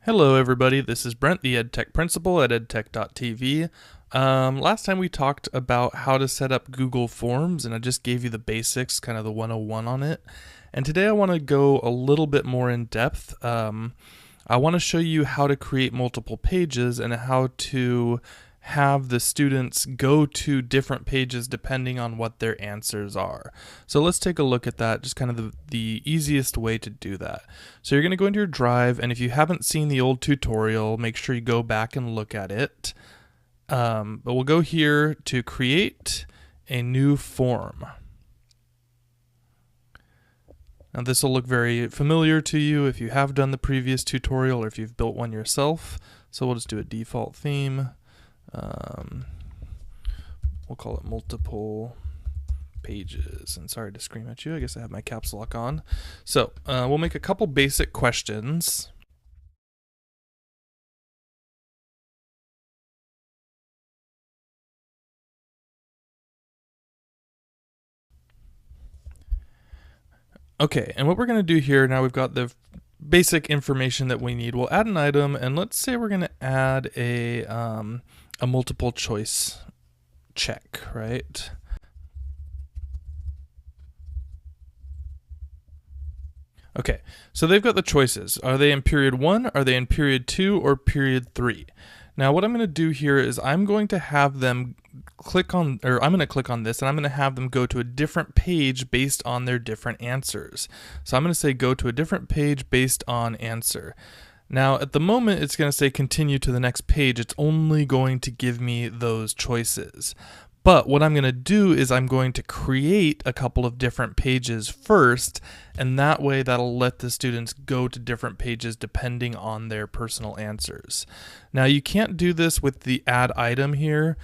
Hello everybody, this is Brent, the EdTech principal at EdTech.tv. Last time we talked about how to set up Google Forms, and I just gave you the basics, kind of the 101 on it. And today I want to go a little bit more in depth. I want to show you how to create multiple pages and how to have the students go to different pages depending on what their answers are. So let's take a look at that, just kind of the easiest way to do that. So you're going to go into your Drive, and if you haven't seen the old tutorial, make sure you go back and look at it. But we'll go here to create a new form. Now this will look very familiar to you if you have done the previous tutorial or if you've built one yourself. So we'll just do a default theme. We'll call it multiple pages. And sorry to scream at you, I guess I have my caps lock on. So we'll make a couple basic questions. Okay, and what we're going to do here, now we've got the basic information that we need. We'll add an item, and let's say we're going to add a multiple choice check, right? Okay, so they've got the choices. Are they in period 1, are they in period 2, or period 3? Now what I'm going to do here is I'm going to have them click on, or I'm going to click on this, and I'm going to have them go to a different page based on their different answers. So I'm going to say go to a different page based on answer. Now at the moment it's going to say continue to the next page. It's only going to give me those choices. But what I'm going to do is I'm going to create a couple of different pages first, and that way that'll let the students go to different pages depending on their personal answers. Now you can't do this with the add item here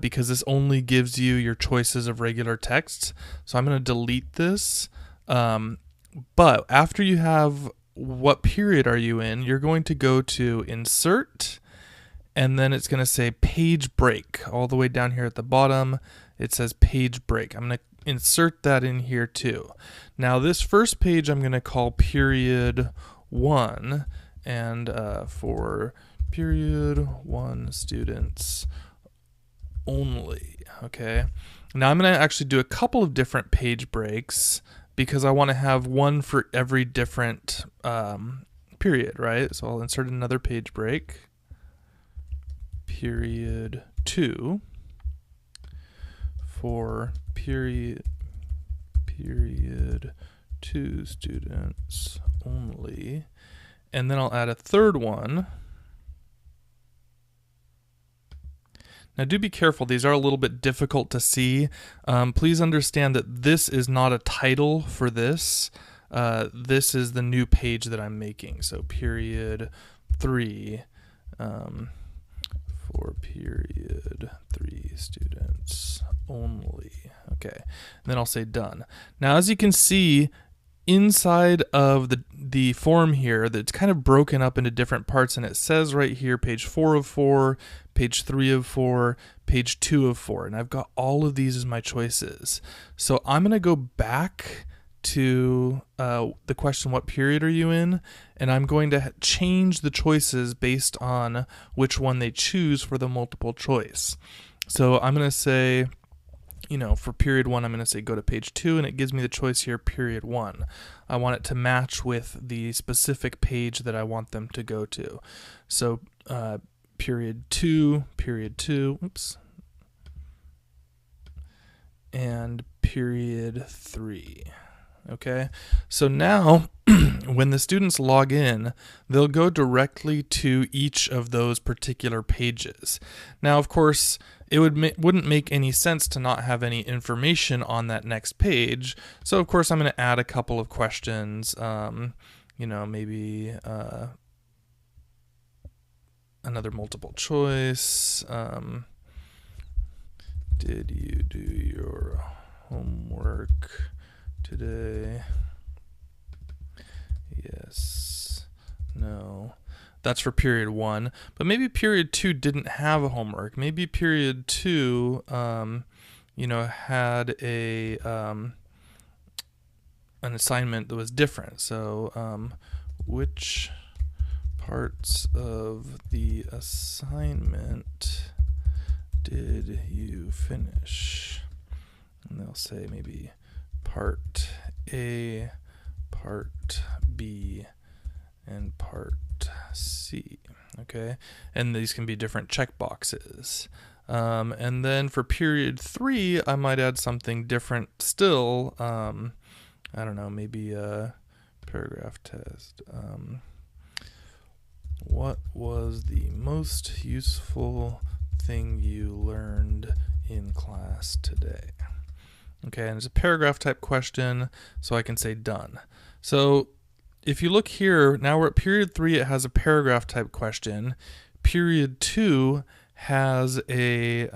because this only gives you your choices of regular text. So I'm going to delete this. But after you have what period are you in, you're going to go to Insert, and then it's going to say page break. All the way down here at the bottom, it says page break. I'm going to insert that in here too. Now this first page I'm going to call period 1, and for period 1 students only. Okay. Now I'm going to actually do a couple of different page breaks because I want to have one for every different period, right? So I'll insert another page break. Period 2 for period 2 students only, and then I'll add a third one. Now do be careful, these are a little bit difficult to see. Please understand that this is not a title for this. This is the new page that I'm making. So period 3 for period 3 students only. Okay, and then I'll say done. Now as you can see, inside of the form here, that's kind of broken up into different parts, and it says right here page 4 of 4, page 3 of 4, page 2 of 4, and I've got all of these as my choices. So I'm going to go back to the question, what period are you in, and I'm going to change the choices based on which one they choose for the multiple choice. So I'm going to say, you know, for period 1 I'm going to say go to page 2, and it gives me the choice here, period 1. I want it to match with the specific page that I want them to go to. So period 2, oops, and period 3. Okay, so now when the students log in, they'll go directly to each of those particular pages. Now, of course, it wouldn't make any sense to not have any information on that next page. So, of course, I'm going to add a couple of questions. You know, maybe another multiple choice. Did you do your homework today? Yes, no. That's for period 1, but maybe period 2 didn't have a homework. Maybe period 2, you know, had a an assignment that was different. So which parts of the assignment did you finish? And they'll say maybe part A, part B, and part C. Okay, and these can be different checkboxes. And then for period 3, I might add something different still. I don't know, maybe a paragraph test. What was the most useful thing you learned in class today? Okay, and it's a paragraph type question, so I can say done. So if you look here, now we're at period 3, it has a paragraph type question. Period 2 has a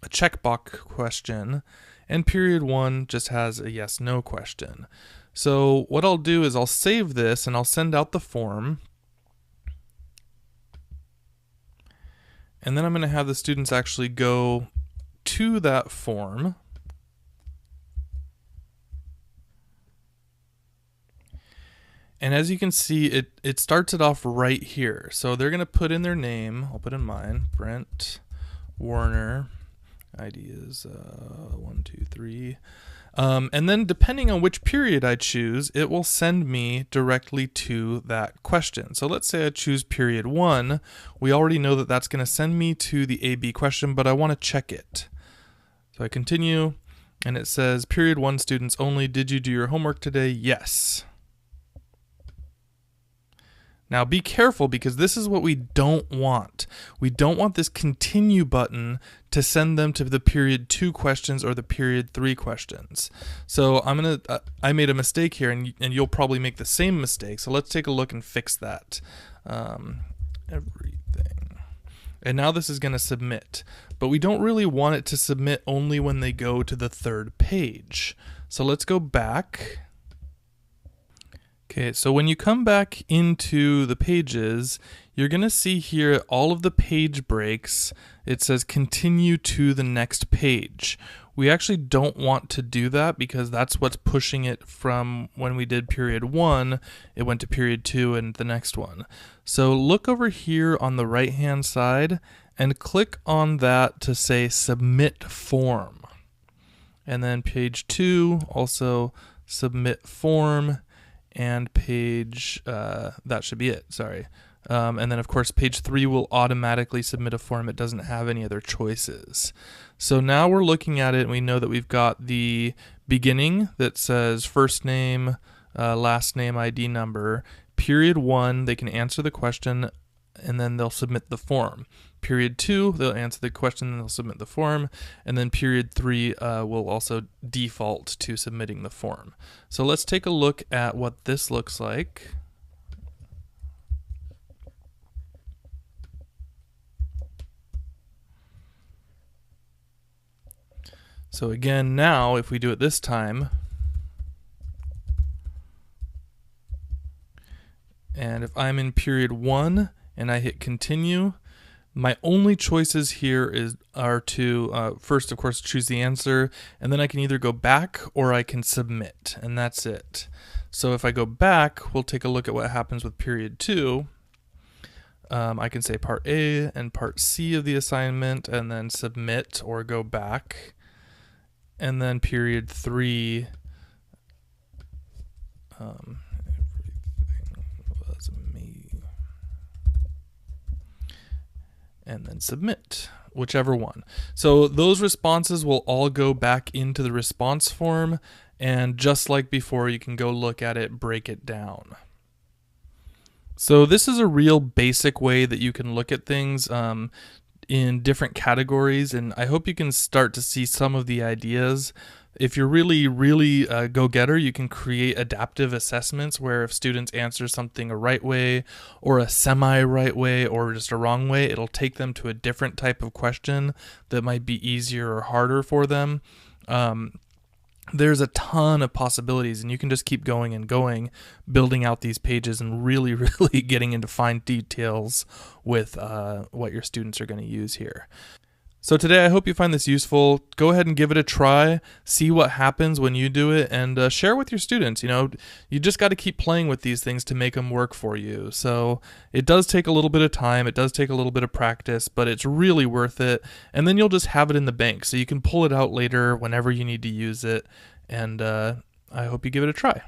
checkbox question, and period 1 just has a yes no question. So what I'll do is I'll save this and I'll send out the form. And then I'm going to have the students actually go to that form. And as you can see, it starts it off right here. So they're going to put in their name. I'll put in mine, Brent Warner. ID is 1, 2, 3. And then depending on which period I choose, it will send me directly to that question. So let's say I choose period 1. We already know that that's going to send me to the AB question, but I want to check it. So I continue, and it says, period 1 students only, did you do your homework today? Yes. Now be careful, because this is what we don't want. We don't want this continue button to send them to the period 2 questions or the period 3 questions. So I made a mistake here, and you'll probably make the same mistake. So let's take a look and fix that. Everything. And now this is going to submit, but we don't really want it to submit only when they go to the 3rd page. So let's go back. Okay, so when you come back into the pages, you're going to see here all of the page breaks. It says continue to the next page. We actually don't want to do that, because that's what's pushing it from when we did period 1, it went to period 2 and the next one. So look over here on the right hand side and click on that to say submit form. And then page 2 also submit form. And page, that should be it, sorry. And then of course page 3 will automatically submit a form. It doesn't have any other choices. So now we're looking at it, and we know that we've got the beginning that says first name, last name, ID number. Period 1, they can answer the question, and then they'll submit the form. Period 2, they'll answer the question and they'll submit the form. And then period 3 will also default to submitting the form. So let's take a look at what this looks like. So again, now if we do it this time, and if I'm in period 1 and I hit continue, my only choices here are to first, of course, choose the answer, and then I can either go back or I can submit, and that's it. So if I go back, we'll take a look at what happens with period 2. I can say part A and part C of the assignment, and then submit or go back. And then period 3, everything was me. And then submit, whichever one. So those responses will all go back into the response form, and just like before, you can go look at it, break it down. So this is a real basic way that you can look at things in different categories, and I hope you can start to see some of the ideas. If you're really a go-getter, you can create adaptive assessments where if students answer something a right way or a semi-right way or just a wrong way, it'll take them to a different type of question that might be easier or harder for them. There's a ton of possibilities, and you can just keep going and going, building out these pages and really getting into fine details with what your students are going to use here. So today, I hope you find this useful. Go ahead and give it a try, see what happens when you do it, and share with your students. You just got to keep playing with these things to make them work for you. So it does take a little bit of time, it does take a little bit of practice, but it's really worth it. And then you'll just have it in the bank, so you can pull it out later whenever you need to use it. And I hope you give it a try.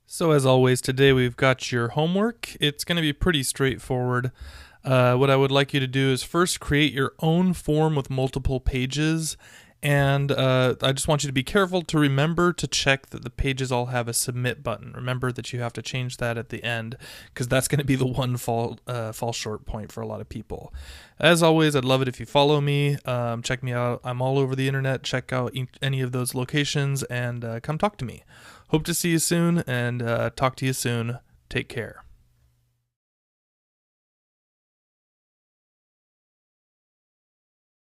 So as always, today we've got your homework. It's going to be pretty straightforward. What I would like you to do is first create your own form with multiple pages, and I just want you to be careful to remember to check that the pages all have a submit button. Remember that you have to change that at the end, because that's going to be the one fall short point for a lot of people. As always, I'd love it if you follow me, check me out. I'm all over the internet. Check out any of those locations and come talk to me. Hope to see you soon, and talk to you soon. Take care.